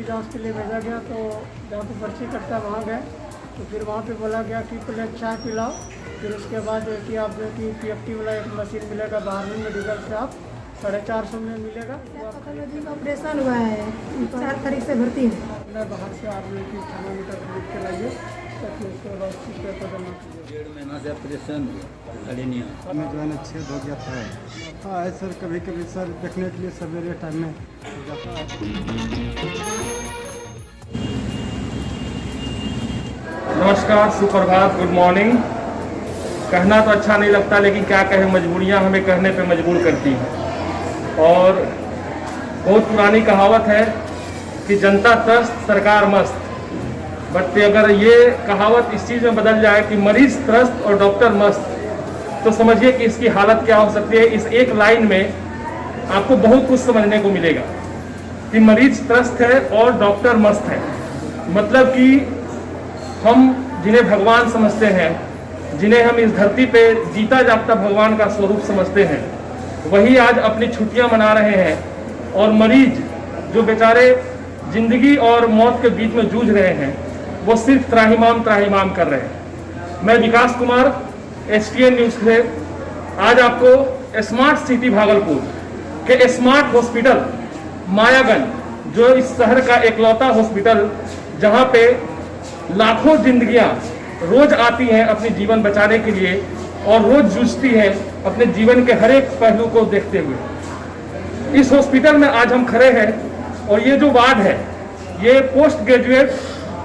जांच के लिए भेजा गया तो जहाँ पे पर्ची कटता है वहाँ गए तो फिर वहाँ पे बोला गया कि पहले चाय पिलाओ, फिर उसके बाद कि आप जो कि PFT वाला एक मशीन मिलेगा बाहर में मेडिकल से, आप 450 में मिलेगा। ऑपरेशन हुआ है, 4 तारीख से भर्ती है। बाहर से आप लोग की थर्मामीटर खरीद के लाइए ताकि उसके बाद पेपर जमा कीजिए। 1.5 महीना से ऑपरेशन हड्डियाँ में जो है ना छेद हो गया था। हाँ है सर, कभी कभी सर देखने के लिए सवेरे टाइम में हो जाता है। नमस्कार, सुप्रभात, गुड मॉर्निंग। कहना तो अच्छा नहीं लगता, लेकिन क्या कहें, मजबूरियां हमें कहने पे मजबूर करती हैं। और बहुत पुरानी कहावत है कि जनता त्रस्त सरकार मस्त। बट अगर ये कहावत इस चीज़ में बदल जाए कि मरीज त्रस्त और डॉक्टर मस्त, तो समझिए कि इसकी हालत क्या हो सकती है। इस एक लाइन में आपको बहुत कुछ समझने को मिलेगा कि मरीज त्रस्त है और डॉक्टर मस्त है। मतलब कि हम जिन्हें भगवान समझते हैं, जिन्हें हम इस धरती पे जीता जागता भगवान का स्वरूप समझते हैं, वही आज अपनी छुट्टियां मना रहे हैं। और मरीज जो बेचारे जिंदगी और मौत के बीच में जूझ रहे हैं, वो सिर्फ त्राहिमाम कर रहे हैं। मैं विकास कुमार, STN न्यूज़ से आज आपको स्मार्ट सिटी भागलपुर के स्मार्ट हॉस्पिटल मायागंज, जो इस शहर का एकलौता हॉस्पिटल जहां पे लाखों जिंदगियां रोज आती हैं अपने जीवन बचाने के लिए और रोज जूझती हैं अपने जीवन के हर एक पहलू को देखते हुए। इस हॉस्पिटल में आज हम खड़े हैं और ये जो वार्ड है, ये पोस्ट ग्रेजुएट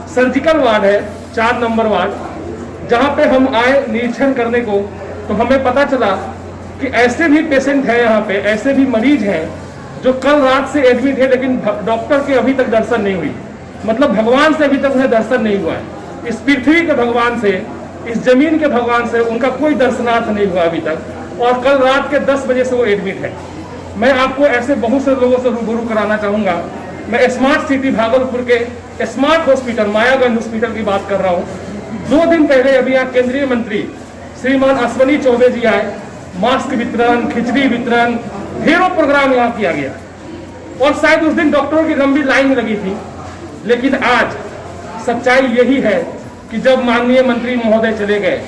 सर्जिकल वार्ड है, 4 नंबर वार्ड। जहां पे हम आए निरीक्षण करने को, तो हमें पता चला कि ऐसे भी पेशेंट हैं यहाँ पे, ऐसे भी मरीज हैं जो कल रात से एडमिट है, लेकिन डॉक्टर के अभी तक दर्शन नहीं हुई। मतलब भगवान से अभी तक उन्हें दर्शन नहीं हुआ है। इस पृथ्वी के भगवान से, इस जमीन के भगवान से उनका कोई दर्शनार्थ नहीं हुआ अभी तक, और कल रात के 10 बजे से वो एडमिट है। मैं आपको ऐसे बहुत से लोगों से रूबरू कराना चाहूँगा। मैं स्मार्ट सिटी भागलपुर के स्मार्ट हॉस्पिटल मायागंज हॉस्पिटल की बात कर रहा हूँ। 2 दिन पहले अभी यहाँ केंद्रीय मंत्री श्रीमान अश्विनी चौबे जी आए, मास्क वितरण, खिचड़ी वितरण, ढेरों प्रोग्राम यहाँ किया गया और शायद उस दिन डॉक्टरों की लंबी लाइन लगी थी। लेकिन आज सच्चाई यही है कि जब माननीय मंत्री महोदय चले गए,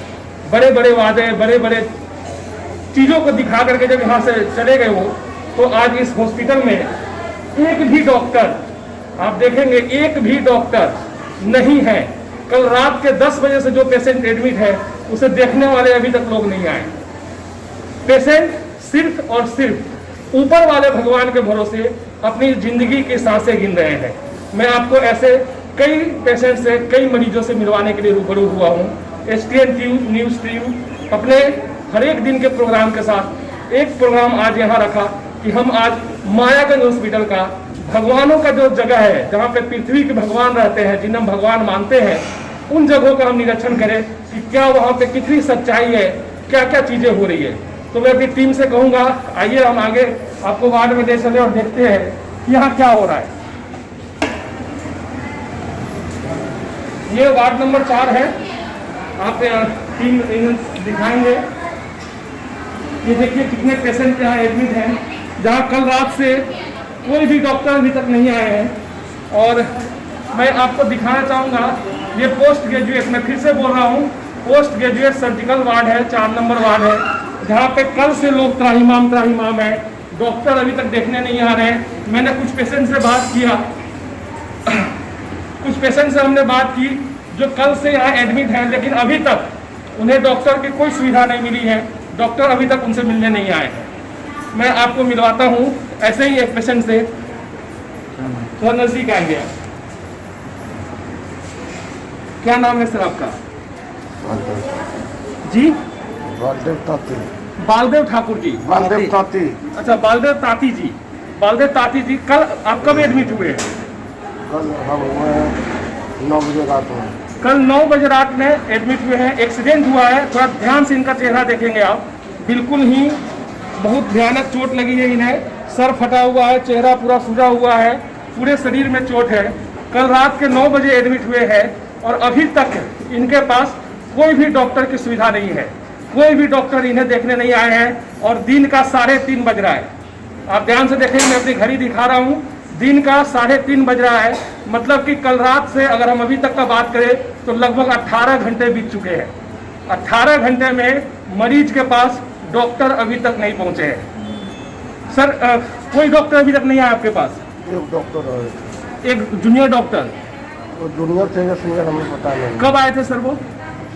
बड़े बड़े वादे, बड़े बड़े चीजों को दिखा करके जब यहाँ से चले गए वो, तो आज इस हॉस्पिटल में एक भी डॉक्टर, आप देखेंगे एक भी डॉक्टर नहीं है। कल रात के 10 बजे से जो पेशेंट एडमिट है, उसे देखने वाले अभी तक लोग नहीं आए। पेशेंट सिर्फ और सिर्फ ऊपर वाले भगवान के भरोसे अपनी जिंदगी की सांसें गिन रहे हैं। मैं आपको ऐसे कई पेशेंट से, कई मरीजों से मिलवाने के लिए रूबरू हुआ हूँ। STN न्यूज़ टीम अपने हर एक दिन के प्रोग्राम के साथ एक प्रोग्राम आज यहाँ रखा कि हम आज मायागंज हॉस्पिटल का, भगवानों का जो जगह है, जहाँ पे पृथ्वी के भगवान रहते हैं, जिन्हें हम भगवान मानते हैं, उन जगहों का हम निरीक्षण करें कि क्या वहाँ पे कितनी सच्चाई है, क्या क्या चीजें हो रही है। तो मैं अपनी टीम से कहूँगा, आइए हम आगे आपको वार्ड में ले चले और देखते हैं यहाँ क्या हो रहा है। ये वार्ड नंबर 4 है, आप टीम दिखाएंगे। ये देखिए कितने पेशेंट यहाँ एडमिट हैं, जहाँ कल रात से कोई भी डॉक्टर अभी तक नहीं आए हैं। और मैं आपको दिखाना चाहूँगा, ये पोस्ट ग्रेजुएट, मैं फिर से बोल रहा हूँ, पोस्ट ग्रेजुएट सर्जिकल वार्ड है, 4 नंबर वार्ड है, जहाँ पे कल से लोग त्राहिमाम है, डॉक्टर अभी तक देखने नहीं आ रहे हैं। मैंने कुछ पेशेंट से बात किया, कुछ पेशेंट से हमने बात की जो कल से यहाँ एडमिट हैं, लेकिन अभी तक उन्हें डॉक्टर की कोई सुविधा नहीं मिली है, डॉक्टर अभी तक उनसे मिलने नहीं आए हैं। मैं आपको मिलवाता हूँ ऐसे ही एक पेशेंट से, थोड़ा नजदीक आएंगे। क्या नाम है सर आपका? जी, बालदेव ताती। बालदेव ठाकुर जी। बालदेव ताती। अच्छा, बालदेव ताती जी। बालदेव ताती जी, कल आप कब एडमिट हुए? कल हम 9 बजे रात में। कल 9 बजे रात में एडमिट हुए हैं। एक्सीडेंट हुआ है, थोड़ा ध्यान से इनका चेहरा देखेंगे आप। बिल्कुल ही बहुत भयानक चोट लगी है इन्हें, सर फटा हुआ है, चेहरा पूरा सूजा हुआ है, पूरे शरीर में चोट है। कल रात के 9 बजे एडमिट हुए हैं और अभी तक इनके पास कोई भी डॉक्टर की सुविधा नहीं है। कोई भी डॉक्टर इन्हें देखने नहीं आए हैं और दिन का 3:30 बज रहा है। आप ध्यान से देखें, मैं अपनी घड़ी दिखा रहा हूँ, दिन का 3:30 बज रहा है। मतलब कि कल रात से अगर हम अभी तक का बात करें तो लगभग 18 घंटे बीत चुके हैं। 18 घंटे में मरीज के पास डॉक्टर अभी तक नहीं पहुंचे हैं। सर कोई डॉक्टर अभी तक नहीं आया आपके पास? एक डॉक्टर है, एक जूनियर डॉक्टर। वो जूनियर थे या सीनियर हमें पता नहीं। कब आए थे सर वो?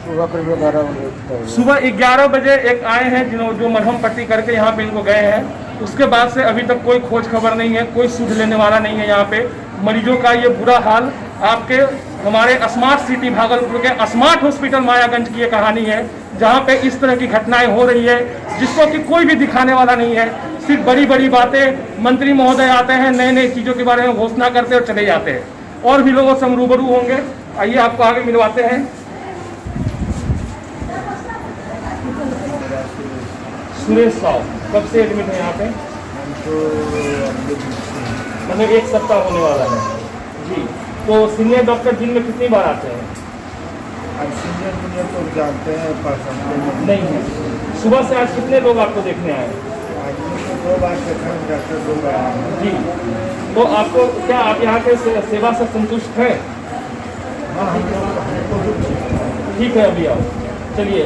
सुबह करीब 11 बजे। सुबह 11 बजे एक आए हैं जो मरहम पट्टी करके यहाँ पे इनको गए हैं। उसके बाद से अभी तक कोई खोज खबर नहीं है, कोई सुध लेने वाला नहीं है। यहाँ पे मरीजों का ये बुरा हाल आपके हमारे स्मार्ट सिटी भागलपुर के स्मार्ट हॉस्पिटल मायागंज की ये कहानी है, जहाँ पे इस तरह की घटनाएं हो रही है जिसको कि कोई भी दिखाने वाला नहीं है। सिर्फ बड़ी बड़ी बातें मंत्री महोदय आते हैं, नए नए चीज़ों के बारे में घोषणा करते और चले जाते हैं। और भी लोगों से हम रूबरू होंगे, आइए आपको आगे मिलवाते हैं। सुरेश साहु कब से एडमिट है यहाँ पे? मतलब 1 सप्ताह होने वाला है जी। तो सीनियर डॉक्टर दिन में कितनी बार आते हैं? सीनियर जूनियर तो जानते हैं, नहीं है। सुबह से आज कितने लोग आपको देखने आए? दो बार देखा, डॉक्टर 2 बार जी। तो आपको क्या आप यहाँ के सेवा से संतुष्ट हैं? हाँ, ठीक है, अभी आओ। चलिए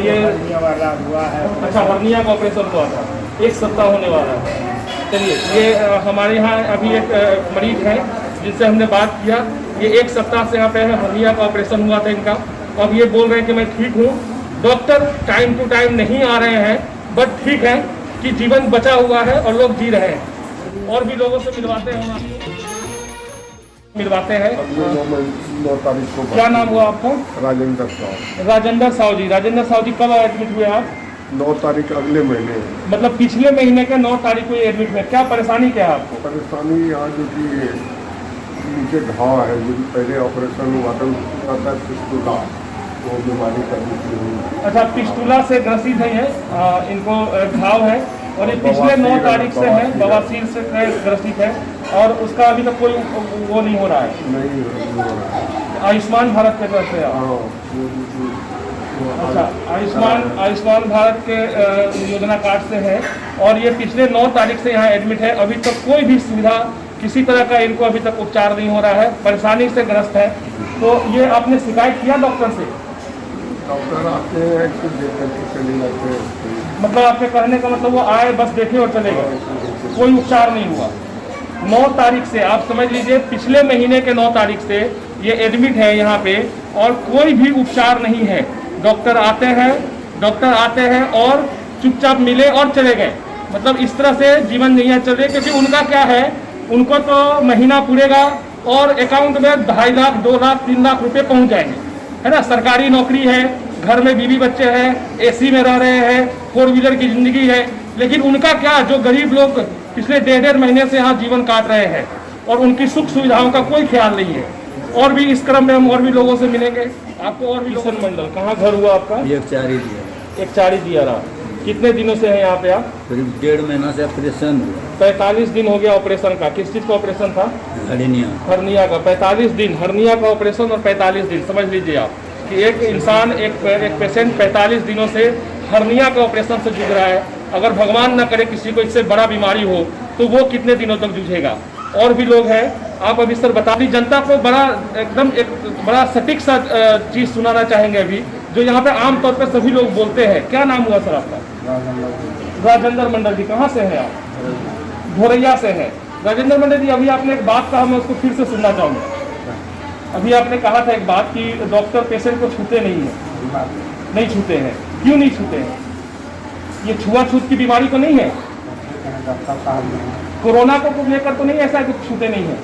ये वाला हुआ है। अच्छा, हर्निया का ऑपरेशन हुआ था, 1 सप्ताह होने वाला है। चलिए ये हमारे यहाँ अभी एक मरीज है जिनसे हमने बात किया। ये 1 सप्ताह से यहाँ पे हर्निया का ऑपरेशन हुआ था इनका। अब ये बोल रहे हैं कि मैं ठीक हूँ। डॉक्टर टाइम टू टाइम नहीं आ रहे हैं, बट ठीक है कि जीवन बचा हुआ है और लोग जी रहे हैं। और भी लोगों से मिलवाते हैं, हम मिलवाते हैं। 9 तारीख को। क्या नाम हुआ आपका? राजेंद्र साहु। राजेंद्र साहु जी। राजेंद्र साहु जी कब एडमिट हुए आप? 9 तारीख अगले महीने। मतलब पिछले महीने के 9 तारीख को एडमिट हुए। क्या परेशानी क्या है आपको? परेशानी यहाँ जो कि नीचे घाव है, जो कि पहले ऑपरेशन हुआ था उसका था फिस्टुला, वो बीमारी करनी थी। अच्छा, पिस्टुला से ग्रसित है ये, इनको घाव है और ये पिछले 9 तारीख से है, बवासीर से ग्रसित है और उसका अभी तक कोई वो नहीं हो रहा है। नहीं हो रहा है। आयुष्मान भारत के तरफ से आप? अच्छा, आयुष्मान भारत के योजना कार्ड से है और ये पिछले 9 तारीख से यहाँ एडमिट है। अभी तक कोई भी सुविधा किसी तरह का इनको अभी तक उपचार नहीं हो रहा है, परेशानी से ग्रस्त है। तो ये आपने शिकायत किया डॉक्टर से? डॉक्टर आते हैं, कुछ देख करके चले जाते हैं। मतलब आपके कहने का मतलब वो आए बस देखे और चले गए, कोई उपचार नहीं हुआ। 9 तारीख से आप समझ लीजिए, पिछले महीने के 9 तारीख से ये एडमिट है यहाँ पे और कोई भी उपचार नहीं है। डॉक्टर आते हैं और चुपचाप मिले और चले गए। मतलब इस तरह से जीवन नहीं चल रही, क्योंकि उनका क्या है, उनको तो महीना पूरेगा और अकाउंट में 2.5 लाख 2 लाख 3 लाख रुपए पहुंच जाएंगे, है ना। सरकारी नौकरी है, घर में बीवी बच्चे हैं, एसी में रह रहे हैं, 4 व्हीलर की जिंदगी है। लेकिन उनका क्या, जो गरीब लोग पिछले 1.5 महीने से यहाँ जीवन काट रहे हैं और उनकी सुख सुविधाओं का कोई ख्याल नहीं है। और भी इस क्रम में हम और भी लोगों से मिलेंगे आपको। और भी किशन मंडल, कहाँ घर हुआ आपका? एक 4 ही दिया। 1 दिया रहा। कितने दिनों से है यहाँ पे आप? करीब 1.5 महीना से ऑपरेशन हुआ। 45 दिन हो गया ऑपरेशन का। किस चीज़ का ऑपरेशन था? हर्निया का। 45 दिन हर्निया का ऑपरेशन और 45 दिन, समझ लीजिए आप कि एक इंसान एक पेशेंट 45 दिनों से हर्निया के ऑपरेशन से जूझ रहा है। अगर भगवान न करे किसी को इससे बड़ा बीमारी हो तो वो कितने दिनों तक जूझेगा। और भी लोग हैं, आप अभी सर बता दी जनता को बड़ा एकदम एक बड़ा सटीक सा चीज़ सुनाना चाहेंगे अभी, जो यहाँ पे आमतौर पर सभी लोग बोलते हैं। क्या नाम हुआ सर आपका? राजेंद्र मंडल जी। कहाँ से हैं आप? धोरैया से हैं। राजेंद्र मंडल जी, अभी आपने एक बात कहा, मैं उसको फिर से सुनना चाहूँगा। अभी आपने कहा था एक बात कि डॉक्टर पेशेंट को छूते नहीं छूते हैं। क्यों नहीं छूते हैं? ये छुआछूत की बीमारी तो नहीं है? कोरोना को लेकर तो नहीं ऐसा है कि छूते नहीं है?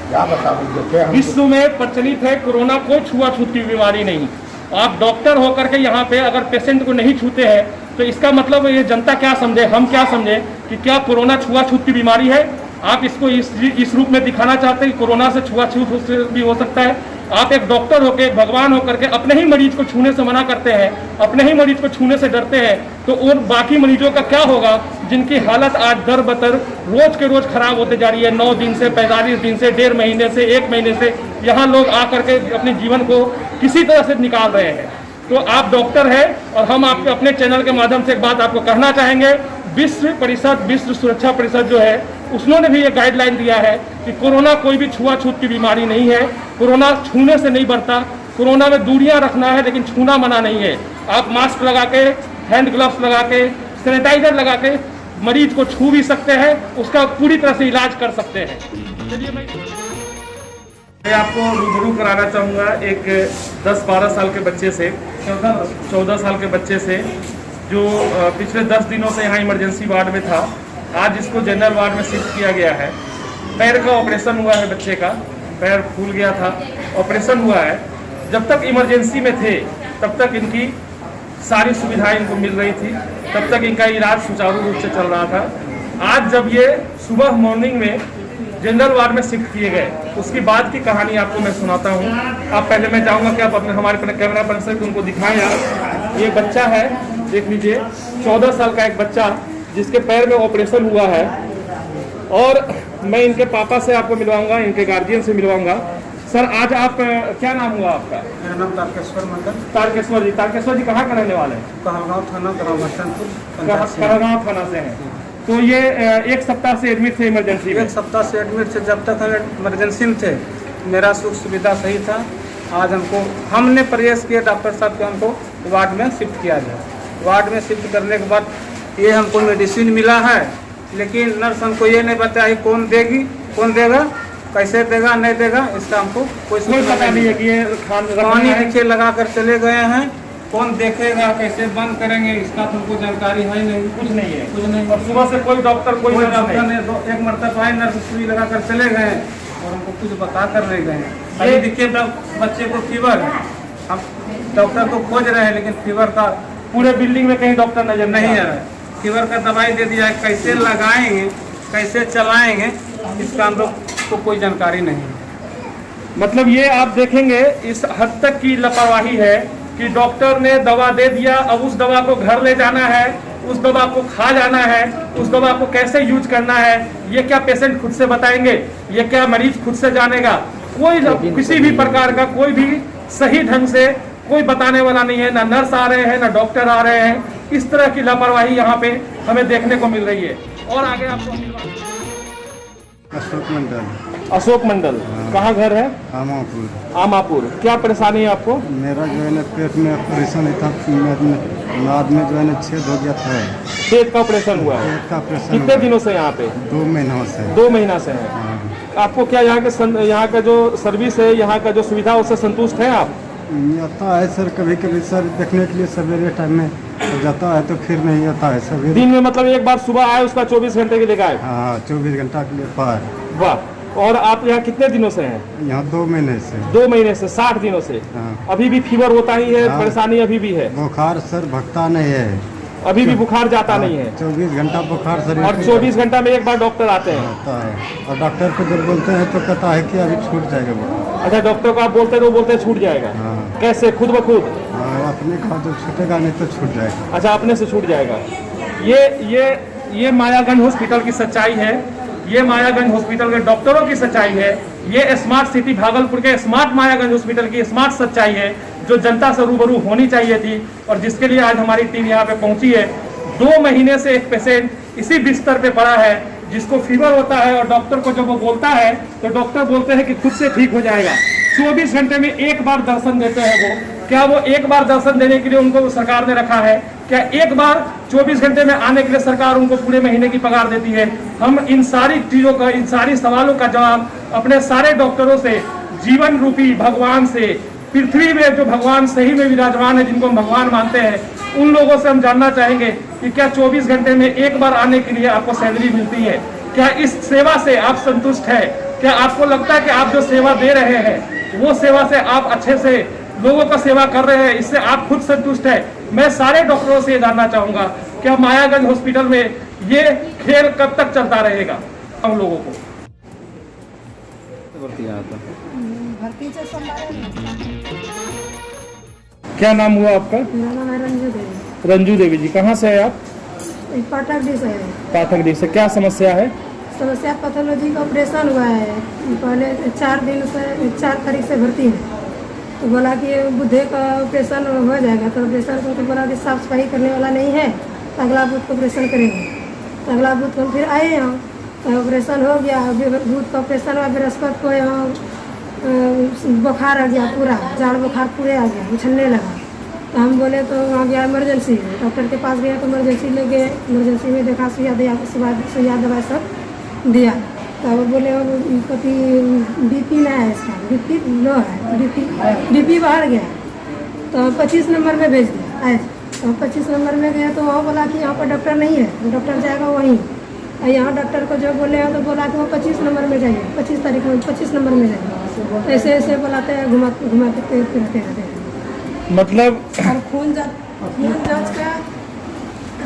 क्या बताऊं, विश्व में प्रचलित है कोरोना कोई छुआछूत की बीमारी नहीं। आप डॉक्टर होकर के यहाँ पे अगर पेशेंट को नहीं छूते हैं तो इसका मतलब ये जनता क्या समझे, हम क्या समझे कि क्या कोरोना छुआछूत की बीमारी है? आप इसको इस रूप में दिखाना चाहते हैं कि कोरोना से छुआछूत भी हो सकता है। आप एक डॉक्टर होकर, एक भगवान होकर के अपने ही मरीज को छूने से मना करते हैं, अपने ही मरीज को छूने से डरते हैं, तो और बाकी मरीजों का क्या होगा जिनकी हालत आज दर बतर रोज के रोज खराब होते जा रही है। 9 दिन से, 45 दिन से, 1.5 महीने से, 1 महीने से यहाँ लोग आकर के अपने जीवन को किसी तरह से निकाल रहे हैं। तो आप डॉक्टर हैं और हम आपके अपने चैनल के माध्यम से एक बात आपको कहना चाहेंगे। विश्व सुरक्षा परिषद जो है उसने भी ये गाइडलाइन दिया है कि कोरोना कोई भी छुआछूत की बीमारी नहीं है। कोरोना छूने से नहीं बढ़ता। कोरोना में दूरियां रखना है लेकिन छूना मना नहीं है। आप मास्क लगा के, हैंड ग्लव्स लगा के, सैनिटाइजर लगा के मरीज को छू भी सकते हैं, उसका पूरी तरह से इलाज कर सकते हैं। चलिए मैं आपको रूबरू कराना चाहूँगा एक 10-12 साल के बच्चे से, 14 साल के बच्चे से, जो पिछले 10 दिनों से यहाँ इमरजेंसी वार्ड में था। आज इसको जनरल वार्ड में शिफ्ट किया गया है। पैर का ऑपरेशन हुआ है, बच्चे का पैर फूल गया था, ऑपरेशन हुआ है। जब तक इमरजेंसी में थे तब तक इनकी सारी सुविधाएं इनको मिल रही थी, तब तक इनका इलाज सुचारू रूप से चल रहा था। आज जब ये सुबह मॉर्निंग में जनरल वार्ड में शिफ्ट किए गए, उसकी बाद की कहानी आपको मैं सुनाता हूँ। आप पहले मैं चाहूँगा कि आप अपने हमारे कैमरा पर्सन को उनको दिखाएं। आप ये बच्चा है, देख लीजिए, 14 साल का एक बच्चा जिसके पैर में ऑपरेशन हुआ है। और मैं इनके पापा से आपको मिलवाऊंगा, इनके गार्जियन से मिलवाऊंगा। सर, आज आप क्या नाम हुआ आपका? मेरा नाम तारकेश्वर मंडल। तारकेश्वर जी कहाँ का रहने वाले हैं? कहलगांव थाना, कहलगांव थाना से हैं। तो ये एक सप्ताह से एडमिट थे इमरजेंसी में? एक सप्ताह से एडमिट थे। जब तक हम इमरजेंसी में थे मेरा सुख सुविधा सही था। आज हमने प्रयास किया डॉक्टर साहब के हमको वार्ड में शिफ्ट किया जाए। वार्ड में शिफ्ट करने के बाद ये हमको मेडिसिन मिला है, लेकिन नर्स हमको ये नहीं बताया कौन देगा, कैसे देगा, नहीं देगा, इसका हमको कोई पता नहीं है कि ये पानी नीचे लगा कर चले गए हैं। कौन देखेगा, कैसे बंद करेंगे, इसका तुमको जानकारी है नहीं, कुछ नहीं है। और सुबह से कोई डॉक्टर कोई डॉक्टर ने एक मरतबा आए, नर्स सुई लगा कर चले गए और हमको कुछ बता कर नहीं गए। अभी देखिए बच्चे को फीवर है, हम डॉक्टर को खोज रहे हैं लेकिन फीवर का पूरे बिल्डिंग में कहीं डॉक्टर नजर नहीं आ रहा है। फीवर का दवाई दे दिया है, कैसे लगाएंगे, कैसे चलाएंगे, इसका हम लोग को कोई जानकारी नहीं है। मतलब ये आप देखेंगे इस हद तक की लापरवाही है कि डॉक्टर ने दवा दे दिया, अब उस दवा को घर ले जाना है, उस दवा को खा जाना है, उस दवा को कैसे यूज करना है, ये क्या पेशेंट खुद से बताएंगे, ये क्या मरीज खुद से जानेगा? कोई किसी भी प्रकार का कोई भी सही ढंग से कोई बताने वाला नहीं है। ना नर्स आ रहे हैं, ना डॉक्टर आ रहे हैं। इस तरह की लापरवाही यहाँ पे हमें देखने को मिल रही है। और आगे आपको अशोक मंडल कहाँ घर है? आमापुर। क्या परेशानी है आपको? मेरा जो है ना पेट में ऑपरेशन था, नाद में जो है ना छेद हो गया था। पेट का ऑपरेशन हुआ है? पेट का ऑपरेशन कितने दिनों से यहाँ पे? 2 महीनों से। 2 महीना से है। आपको क्या यहाँ का जो सर्विस है, यहाँ का जो सुविधा, उससे संतुष्ट है आप? आता है सर, कभी कभी सर देखने के लिए सवेरे टाइम में जाता है, तो फिर नहीं आता है सवेरे। दिन में मतलब एक बार सुबह आए, उसका 24 घंटे के लिए गायब? हाँ, 24 घंटा के लिए पार। वाह। और आप यहाँ कितने दिनों से हैं? यहाँ 2 महीने से। 2 महीने से, 60 दिनों से। हाँ। अभी भी फीवर होता ही है? हाँ। परेशानी अभी भी है? बुखार सर भगता नहीं है, अभी भी बुखार जाता नहीं है? 24 घंटा बुखार सर। और 24 घंटा में एक बार डॉक्टर आते हैं? आता है, और डॉक्टर को जब बोलते हैं तो कहता है कि अभी छूट जाएगा वो। अच्छा, डॉक्टर को आप बोलते हैं तो बोलते हैं छूट जाएगा? हाँ। कैसे? खुद ब खुद? अपने कहा तो छूटेगा, नहीं तो छूट जाएगा। अच्छा, अपने से छूट जाएगा। ये मायागंज हॉस्पिटल की सच्चाई है। ये मायागंज हॉस्पिटल के डॉक्टरों की सच्चाई है। ये स्मार्ट सिटी भागलपुर के स्मार्ट मायागंज हॉस्पिटल की स्मार्ट सच्चाई है, जो जनता से रूबरू होनी चाहिए थी और जिसके लिए आज हमारी टीम यहाँ पे पहुंची है। 2 महीने से एक पेशेंट इसी बिस्तर पे पड़ा है, जिसको फीवर होता है, और डॉक्टर को जब वो बोलता है तो डॉक्टर बोलते हैं कि खुद से ठीक हो जाएगा। 24 घंटे में एक बार दर्शन देते हैं वो। क्या वो एक बार दर्शन देने के लिए उनको सरकार ने रखा है? क्या एक बार 24 घंटे में आने के लिए सरकार उनको पूरे महीने की पगार देती है? हम इन सारी चीज़ों का, इन सारी सवालों का जवाब अपने सारे डॉक्टरों से, जीवन रूपी भगवान से, पृथ्वी में जो भगवान सही में विराजमान है, जिनको हम भगवान मानते हैं, उन लोगों से हम जानना चाहेंगे कि क्या 24 घंटे में एक बार आने के लिए आपको सैलरी मिलती है? क्या इस सेवा से आप संतुष्ट है? क्या आपको लगता है कि आप जो सेवा दे रहे हैं वो सेवा से आप अच्छे से लोगों का सेवा कर रहे हैं, इससे आप खुद संतुष्ट है? मैं सारे डॉक्टरों से ये जानना चाहूंगा, क्या मायागंज हॉस्पिटल में ये खेल कब तक चलता रहेगा हम लोगों को? भर्ती से क्या नाम हुआ आपका? मेरा नाम है रंजू देवी। रंजू देवी जी, कहाँ से है आप? पाठक से है। पाठक से। क्या समस्या है? समस्या पैथोलॉजी का ऑपरेशन हुआ है। पहले 4 तारीख से भर्ती है। तो बोला कि बुद्धे का ऑपरेशन हो जाएगा। तो ऑपरेशन को तो बोला कि साफ सफाई करने वाला नहीं है, तो अगला बूथ का ऑपरेशन करेंगे। तो अगला बूथ को फिर आए यहाँ, तो ऑपरेशन हो गया। बूथ का ऑपरेशन हुआ, बृहस्पति को यहाँ बुखार आ गया, पूरा जाड़ बुखार पूरे आ गया, उछलने लगा। तो हम बोले तो वहाँ गया इमरजेंसी, डॉक्टर के पास गया तो इमरजेंसी ले गए। इमरजेंसी में देखा, सुइया दवा सब दिया। तो वो बोले कभी BP नहीं है, इसका BP लो है, BP बढ़ गया। तो 25 नंबर में भेज दिया आज। तो 25 नंबर में गया तो वहाँ बोला कि यहाँ पर डॉक्टर नहीं है, डॉक्टर जाएगा वहीं। और यहाँ डॉक्टर को जो बोले हैं तो बोला कि वो 25 नंबर में जाइए, 25 तारीख में 25 नंबर में जाइए। ऐसे ऐसे बुलाते हैं, घुमा के फिरते रहते हैं। मतलब और खून जांच का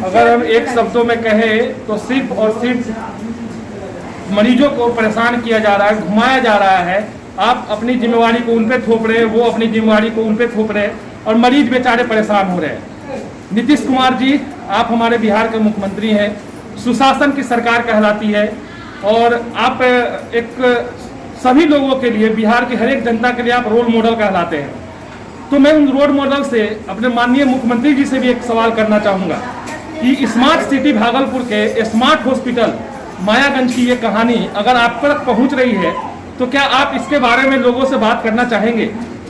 अगर हम एक शब्दों में कहें तो सिर्फ और सिर्फ मरीजों को परेशान किया जा रहा है, घुमाया जा रहा है। आप अपनी जिम्मेवारी को उन पे थोप रहे हैं, वो अपनी जिम्मेवारी को उन पे थोप रहे हैं और मरीज बेचारे परेशान हो रहे हैं। नीतीश कुमार जी, आप हमारे बिहार के मुख्यमंत्री हैं, सुशासन की सरकार कहलाती है और आप एक सभी लोगों के लिए, बिहार की हर एक जनता के लिए आप रोल मॉडल कहलाते हैं। तो मैं उन रोल मॉडल से अपने माननीय मुख्यमंत्री जी से भी एक सवाल करना चाहूँगा कि स्मार्ट सिटी भागलपुर के स्मार्ट हॉस्पिटल मायागंज की ये कहानी अगर आप तक पहुंच रही है तो क्या आप इसके बारे में लोगों से बात करना चाहेंगे?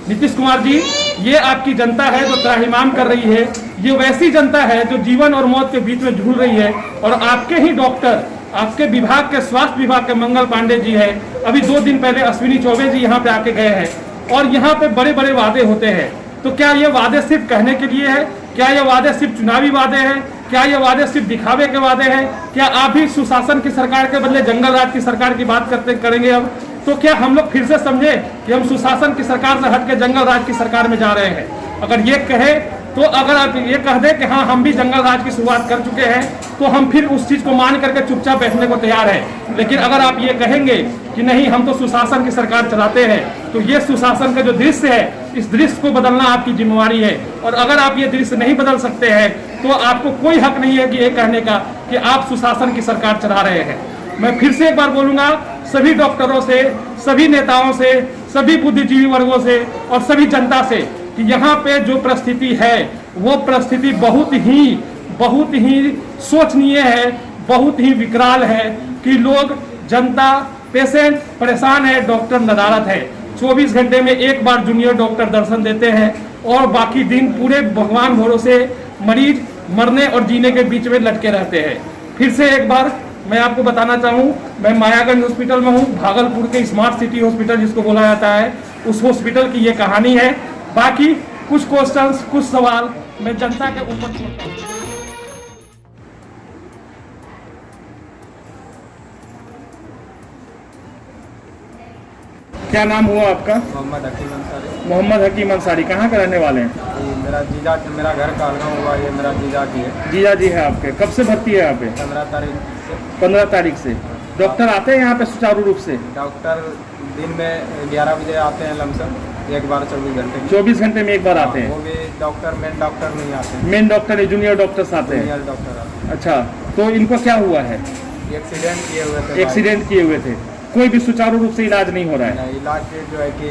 नीतीश कुमार जी, ये आपकी जनता है जो त्राहिमाम कर रही है, ये वैसी जनता है जो जीवन और मौत के बीच में झूल रही है और आपके ही डॉक्टर, आपके विभाग के स्वास्थ्य विभाग के मंगल पांडे जी है, अभी 2 दिन पहले अश्विनी चौबे जी यहाँ पे आके गए हैं और यहाँ पे बड़े बड़े वादे होते हैं। तो क्या ये वादे सिर्फ कहने के लिए है? क्या ये वादे सिर्फ चुनावी वादे हैं? क्या ये वादे सिर्फ दिखावे के वादे हैं? क्या आप भी सुशासन की सरकार के बदले जंगल राज की सरकार की बात करेंगे अब? तो क्या हम लोग फिर से समझे कि हम सुशासन की सरकार से हट के जंगल राज की सरकार में जा रहे हैं? अगर ये कहे तो अगर आप ये कह दें कि हाँ हम भी जंगल राज की शुरुआत कर चुके हैं तो हम फिर उस चीज़ को मान करके चुपचाप बैठने को तैयार हैं। लेकिन अगर आप ये कहेंगे कि नहीं हम तो सुशासन की सरकार चलाते हैं, तो ये सुशासन का जो दृश्य है, इस दृश्य को बदलना आपकी जिम्मेवारी है। और अगर आप ये दृश्य नहीं बदल सकते हैं तो आपको कोई हक नहीं है कि ये कहने का कि आप सुशासन की सरकार चला रहे हैं। मैं फिर से एक बार बोलूँगा, सभी डॉक्टरों से, सभी नेताओं से, सभी बुद्धिजीवी वर्गों से और सभी जनता से कि यहाँ पे जो परिस्थिति है वो परिस्थिति बहुत ही शोचनीय है, बहुत ही विकराल है कि लोग, जनता, पेशेंट परेशान है, डॉक्टर नदारत है। 24 घंटे में एक बार जूनियर डॉक्टर दर्शन देते हैं और बाकी दिन पूरे भगवान भरोसे मरीज मरने और जीने के बीच में लटके रहते हैं। फिर से एक बार मैं आपको बताना चाहूँ, मैं मायागंज हॉस्पिटल में हूँ, भागलपुर के स्मार्ट सिटी हॉस्पिटल जिसको बोला जाता है, उस हॉस्पिटल की ये कहानी है। बाकी कुछ क्वेश्चंस, कुछ सवाल मैं जनता के ऊपर छोड़ता हूँ। क्या नाम हुआ आपका? मोहम्मद हकीम अंसारी। मोहम्मद हकीम अंसारी, कहाँ के रहने वाले हैं? ये मेरा जीजा, मेरा घर कालगांव हुआ, ये मेरा जीजा जी है। जीजा जी है आपके। कब से भर्ती है यहाँ पे? 15 तारीख से। 15 तारीख से। डॉक्टर आते हैं यहाँ पे सुचारू रूप से? डॉक्टर दिन में 11 बजे आते हैं लमसम, एक बार 24 घंटे में। 24 घंटे में एक बार आते हैं? वो भी डॉक्टर, मेन डॉक्टर नहीं आते हैं। मेन डॉक्टर, जूनियर डॉक्टर्स आते हैं? जूनियर डॉक्टर आते हैं। अच्छा, तो इनको क्या हुआ है? एक्सीडेंट किए हुए थे। एक्सीडेंट किए हुए थे। कोई भी सुचारू रूप से इलाज नहीं हो रहा है? इलाज जो है कि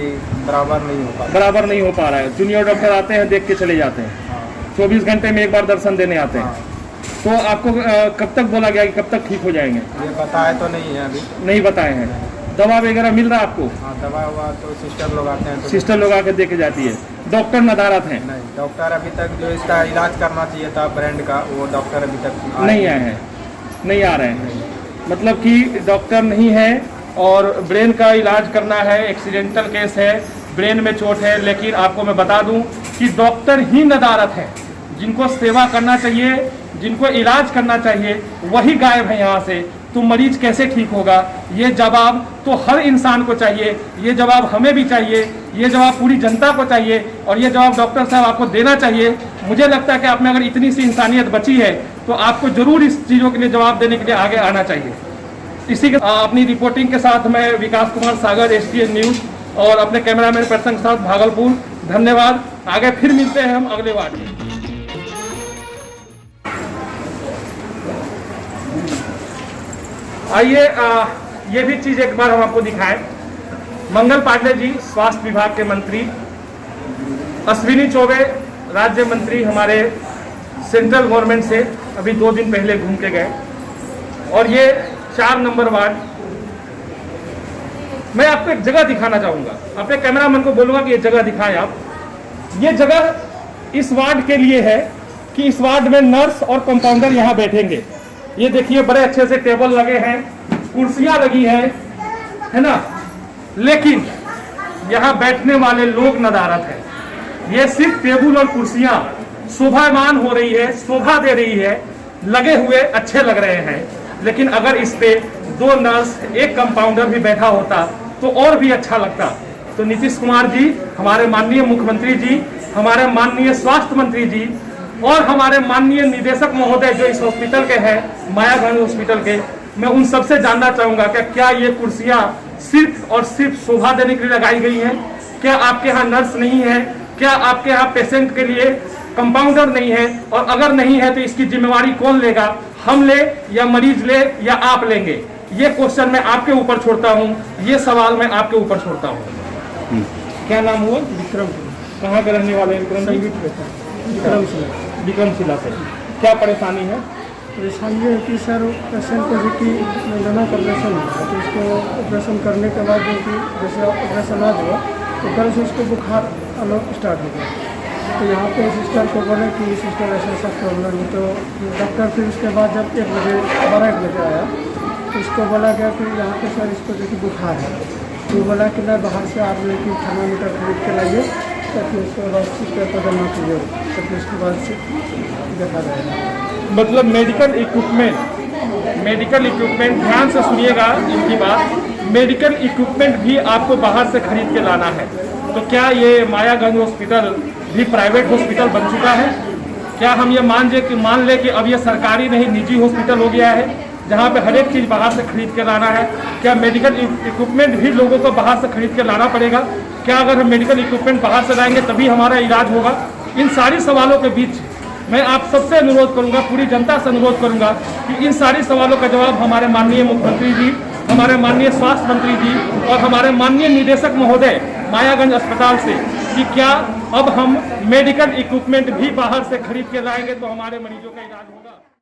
बराबर नहीं हो पा रहा। बराबर नहीं हो पा रहा है। जूनियर डॉक्टर आते हैं, देख के चले जाते हैं। 24 घंटे में एक बार दर्शन देने आते हैं। तो आपको कब तक बोला गया कि कब तक ठीक हो जाएंगे? ये बताया तो नहीं है अभी। नहीं बताए हैं। दवा वगैरह मिल रहा है आपको? हाँ, दवा हुआ तो सिस्टर लोग आते हैं। तो सिस्टर लोग आके देखे जाती है। डॉक्टर नदारत हैं? नहीं, डॉक्टर अभी तक जो इसका इलाज करना चाहिए था ब्रांड का, वो डॉक्टर अभी तक नहीं आए हैं, नहीं आ रहे हैं। मतलब कि डॉक्टर नहीं है और ब्रेन का इलाज करना है, एक्सीडेंटल केस है, ब्रेन में चोट है। लेकिन आपको मैं बता दूं कि डॉक्टर ही नदारत है। जिनको सेवा करना चाहिए, जिनको इलाज करना चाहिए, वही गायब है यहाँ से। तो मरीज कैसे ठीक होगा? ये जवाब तो हर इंसान को चाहिए, ये जवाब हमें भी चाहिए, ये जवाब पूरी जनता को चाहिए और ये जवाब डॉक्टर साहब आपको देना चाहिए। मुझे लगता है कि आप में अगर इतनी सी इंसानियत बची है तो आपको जरूर इस चीज़ों के लिए जवाब देने के लिए आगे आना चाहिए। इसी के अपनी रिपोर्टिंग के साथ मैं विकास कुमार सागर, STN न्यूज़, और अपने कैमरामैन पर्सन के साथ भागलपुर। धन्यवाद। आगे फिर मिलते हैं हम अगले वार्ड में। आइए ये भी चीज़ एक बार हम आपको दिखाएं। मंगल पांडे जी, स्वास्थ्य विभाग के मंत्री, अश्विनी चौबे राज्य मंत्री हमारे सेंट्रल गवर्नमेंट से अभी 2 दिन पहले घूम के गए और ये 4 नंबर वार्ड, मैं आपको एक जगह दिखाना चाहूँगा, अपने कैमरामैन को बोलूँगा कि ये जगह दिखाएं आप। ये जगह इस वार्ड के लिए है कि इस वार्ड में नर्स और कंपाउंडर यहाँ बैठेंगे। ये देखिए बड़े अच्छे से टेबल लगे हैं, कुर्सियाँ लगी हैं, है ना, लेकिन यहाँ बैठने वाले लोग नदारत है। ये सिर्फ टेबल और कुर्सियाँ शोभायमान हो रही है, शोभा दे रही है, लगे हुए अच्छे लग रहे हैं, लेकिन अगर इस पे 2 नर्स, 1 कंपाउंडर भी बैठा होता तो और भी अच्छा लगता। तो नीतीश कुमार जी, हमारे माननीय मुख्यमंत्री जी, हमारे माननीय स्वास्थ्य मंत्री जी और हमारे माननीय निदेशक महोदय जो इस हॉस्पिटल के हैं, मायागंज हॉस्पिटल के, मैं उन सबसे जानना चाहूँगा कि क्या ये कुर्सियाँ सिर्फ और सिर्फ शोभा देने के लिए लगाई गई हैं? क्या आपके यहाँ नर्स नहीं है? क्या आपके यहाँ पेशेंट के लिए कंपाउंडर नहीं है? और अगर नहीं है तो इसकी जिम्मेवारी कौन लेगा? हम ले या मरीज ले या आप लेंगे? ये क्वेश्चन मैं आपके ऊपर छोड़ता हूँ, ये सवाल मैं आपके ऊपर छोड़ता हूँ। क्या नाम हुआ? विक्रम कहाँ के रहने वाले हैं विक्रम जी? विक्रमशिला से। क्या परेशानी है? परेशानी ये है कि सर पेशेंट को भी कि मेलना का ऑपरेशन हुआ, तो इसको ऑपरेशन करने के बाद जो कि जैसे ऑपरेशन आज हुआ तो कल से उसको बुखार आना स्टार्ट हो गया। तो यहाँ पे सिस्टर को बोले कि सिस्टर ऐसा प्रॉब्लम है, तो डॉक्टर फिर उसके बाद जब 1 बजे आया तो इसको बोला गया कि यहाँ पे सर इसको जो कि बुखार है, तो बोला कि मैं बाहर से आप लोग की थर्मामीटर खरीद के लाइए ताकि उसके बाद सिस्टर को जमा कीजिए, ताकि उसके बाद से देखा जाएगा। मतलब मेडिकल इक्विपमेंट, ध्यान से सुनिएगा इनकी बात, मेडिकल इक्विपमेंट भी आपको बाहर से खरीद के लाना है। तो क्या ये मायागंज हॉस्पिटल भी प्राइवेट हॉस्पिटल बन चुका है? क्या हम ये मान ले कि अब ये सरकारी नहीं निजी हॉस्पिटल हो गया है जहाँ पे हर एक चीज़ बाहर से खरीद के लाना है? क्या मेडिकल इक्विपमेंट भी लोगों को बाहर से खरीद के लाना पड़ेगा? क्या अगर हम मेडिकल इक्विपमेंट बाहर से लाएंगे तभी हमारा इलाज होगा? इन सारी सवालों के बीच मैं आप सबसे अनुरोध करूंगा, पूरी जनता से अनुरोध करूंगा कि इन सारी सवालों का जवाब हमारे माननीय मुख्यमंत्री जी, हमारे माननीय स्वास्थ्य मंत्री जी और हमारे माननीय निदेशक महोदय मायागंज अस्पताल से, कि क्या अब हम मेडिकल इक्विपमेंट भी बाहर से खरीद के लाएंगे तो हमारे मरीजों का इलाज होगा।